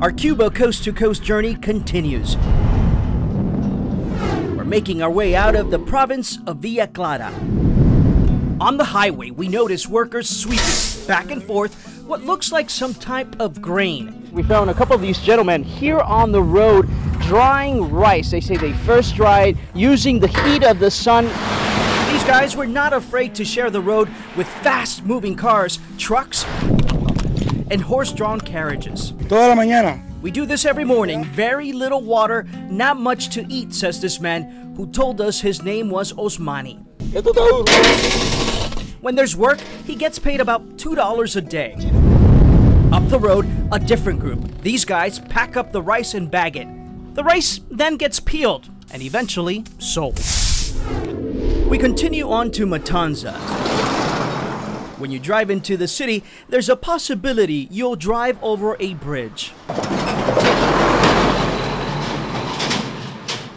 Our Cuba coast-to-coast journey continues. We're making our way out of the province of Villa Clara. On the highway, we notice workers sweeping back and forth what looks like some type of grain. We found a couple of these gentlemen here on the road drying rice. They say they first dried using the heat of the sun. These guys were not afraid to share the road with fast-moving cars, trucks, and horse-drawn carriages. Toda la mañana. We do this every morning. Very little water, not much to eat, says this man who told us his name was Osmani. When there's work, he gets paid about $2 a day. Up the road, a different group. These guys pack up the rice and bag it. The rice then gets peeled and eventually sold. We continue on to Matanzas. When you drive into the city, there's a possibility you'll drive over a bridge.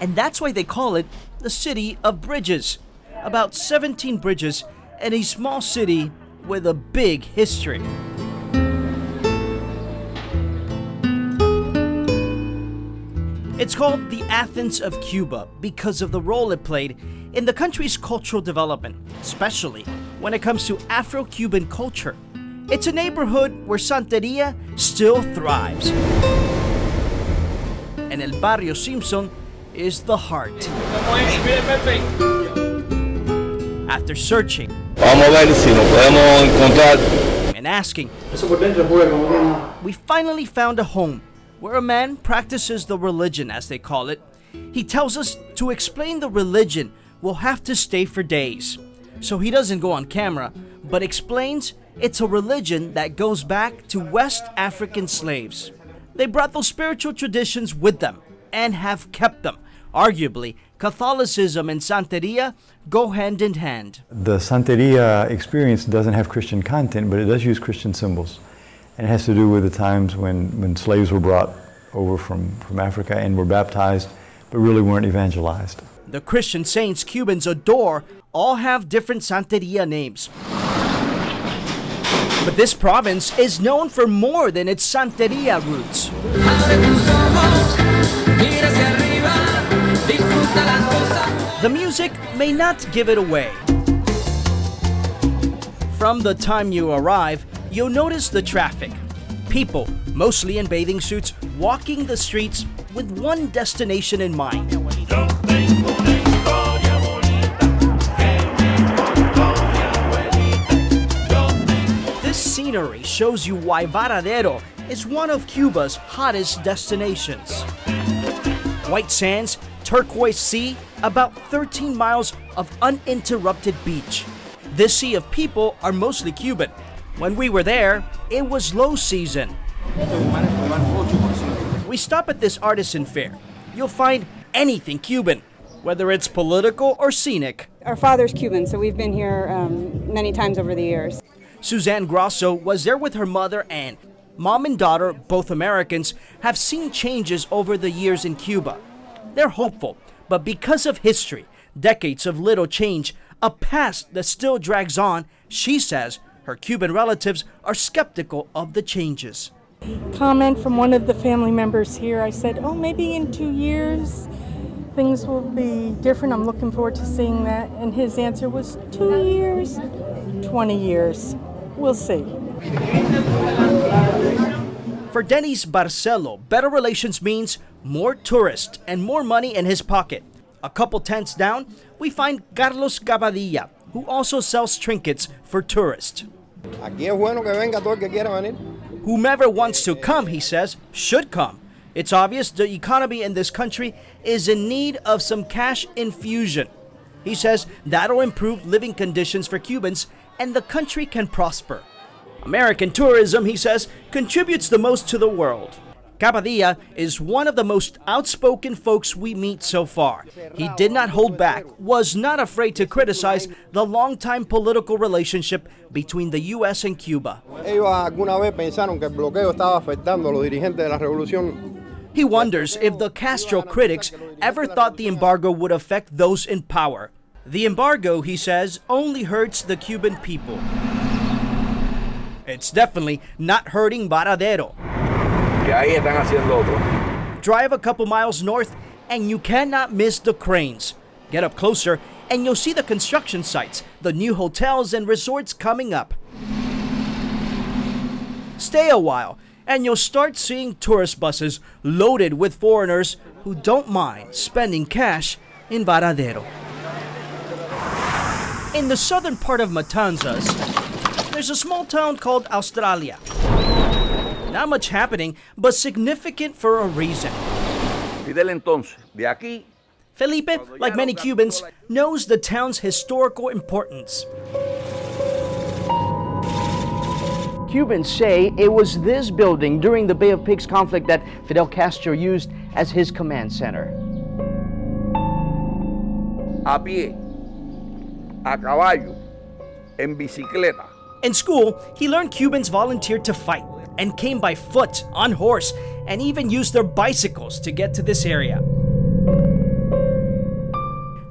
And that's why they call it the City of Bridges. About 17 bridges in a small city with a big history. It's called the Athens of Cuba because of the role it played in the country's cultural development, especially when it comes to Afro-Cuban culture. It's a neighborhood where Santeria still thrives. And El Barrio Simpson is the heart. After searching and asking, we finally found a home where a man practices the religion, as they call it. He tells us to explain the religion we'll have to stay for days. So he doesn't go on camera, but explains it's a religion that goes back to West African slaves. They brought those spiritual traditions with them and have kept them. Arguably, Catholicism and Santeria go hand in hand. The Santeria experience doesn't have Christian content, but it does use Christian symbols. And it has to do with the times when slaves were brought over from Africa and were baptized, but really weren't evangelized. The Christian saints Cubans adore all have different Santeria names. But this province is known for more than its Santeria roots. The music may not give it away. From the time you arrive, you'll notice the traffic. People, mostly in bathing suits, walking the streets with one destination in mind. This scenery shows you why Varadero is one of Cuba's hottest destinations. White sands, turquoise sea, about 13 miles of uninterrupted beach. This sea of people are mostly Cuban. When we were there, it was low season. We stop at this artisan fair. You'll find anything Cuban, whether it's political or scenic. Our father's Cuban, so we've been here many times over the years. Suzanne Grosso was there with her mother, and mom and daughter, both Americans, have seen changes over the years in Cuba. They're hopeful, but because of history, decades of little change, a past that still drags on, she says her Cuban relatives are skeptical of the changes. Comment from one of the family members here, I said, oh, maybe in 2 years things will be different. I'm looking forward to seeing that. And his answer was 2 years, 20 years. We'll see. For Denis Barcelo, better relations means more tourists and more money in his pocket. A couple tents down, we find Carlos Cavadilla, who also sells trinkets for tourists. Whomever wants to come, he says, should come. It's obvious the economy in this country is in need of some cash infusion. He says that'll improve living conditions for Cubans and the country can prosper. American tourism, he says, contributes the most to the world. Cavadilla is one of the most outspoken folks we meet so far. He did not hold back, was not afraid to criticize the long-time political relationship between the U.S. and Cuba. He wonders if the Castro critics ever thought the embargo would affect those in power. The embargo, he says, only hurts the Cuban people. It's definitely not hurting Varadero. que ahí están haciendo otro. Drive a couple miles north and you cannot miss the cranes. Get up closer and you'll see the construction sites, the new hotels and resorts coming up. Stay a while and you'll start seeing tourist buses loaded with foreigners who don't mind spending cash in Varadero. In the southern part of Matanzas, there's a small town called Australia. Not much happening, but significant for a reason. Fidel entonces, de aquí. Felipe, like many Cubans, knows the town's historical importance. Cubans say it was this building during the Bay of Pigs conflict that Fidel Castro used as his command center. A pie, a caballo, en bicicleta. In school, he learned Cubans volunteered to fight and came by foot, on horse, and even used their bicycles to get to this area.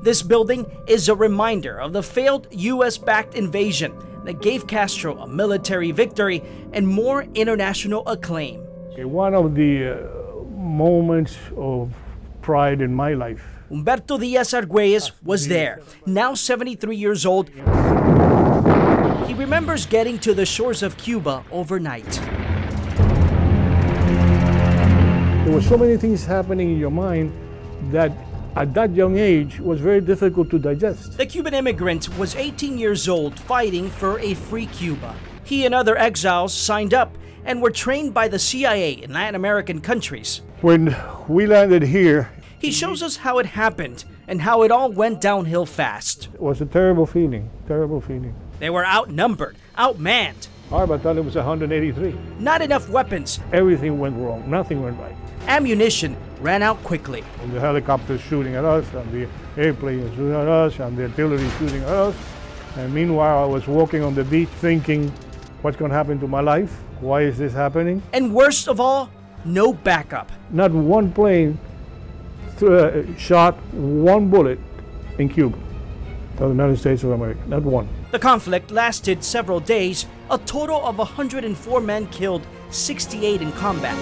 This building is a reminder of the failed US-backed invasion that gave Castro a military victory and more international acclaim. One of the moments of pride in my life. Humberto Díaz Argüelles was there, now 73 years old. He remembers getting to the shores of Cuba overnight. There were so many things happening in your mind that at that young age was very difficult to digest. The Cuban immigrant was 18 years old fighting for a free Cuba. He and other exiles signed up and were trained by the CIA in Latin American countries. When we landed here, he shows us how it happened and how it all went downhill fast. It was a terrible feeling, terrible feeling. They were outnumbered, outmanned. Our battalion was 183. Not enough weapons. Everything went wrong, nothing went right. Ammunition ran out quickly. And the helicopters shooting at us, and the airplanes shooting at us, and the artillery shooting at us. And meanwhile, I was walking on the beach thinking, what's going to happen to my life? Why is this happening? And worst of all, no backup. Not one plane shot one bullet in Cuba, the United States of America, not one. The conflict lasted several days, a total of 104 men killed, 68 in combat.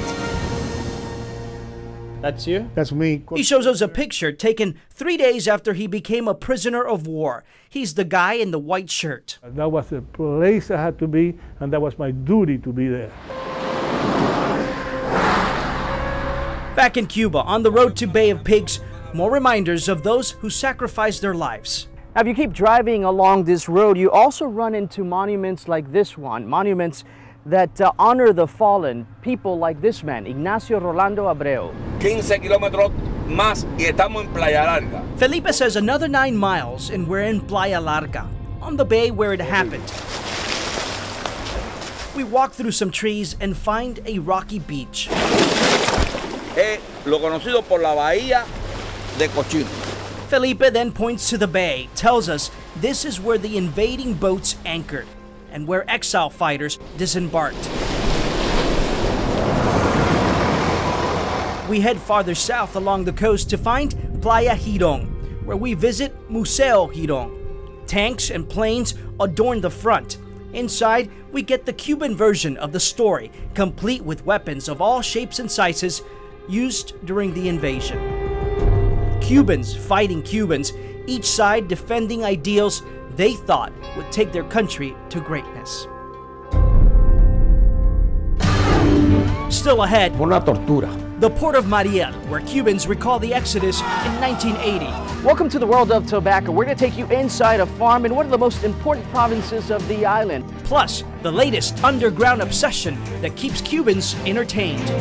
That's you? That's me. He shows us a picture taken 3 days after he became a prisoner of war. He's the guy in the white shirt. That was the place I had to be, and that was my duty to be there. Back in Cuba, on the road to Bay of Pigs, more reminders of those who sacrificed their lives. If you keep driving along this road, you also run into monuments like this one, monuments that honor the fallen, people like this man, Ignacio Rolando Abreu. 15 kilómetros más y estamos en Playa Larga. Felipe says another 9 miles and we're in Playa Larga, on the bay where it happened. We walk through some trees and find a rocky beach. Lo conocido por la bahía de Cochino. Felipe then points to the bay, tells us this is where the invading boats anchored and where exile fighters disembarked. We head farther south along the coast to find Playa Girón, where we visit Museo Girón. Tanks and planes adorn the front. Inside, we get the Cuban version of the story, complete with weapons of all shapes and sizes used during the invasion. Cubans fighting Cubans, each side defending ideals they thought would take their country to greatness. Still ahead, una tortura. The port of Mariel, where Cubans recall the Exodus in 1980. Welcome to the world of tobacco. We're going to take you inside a farm in one of the most important provinces of the island. Plus, the latest underground obsession that keeps Cubans entertained.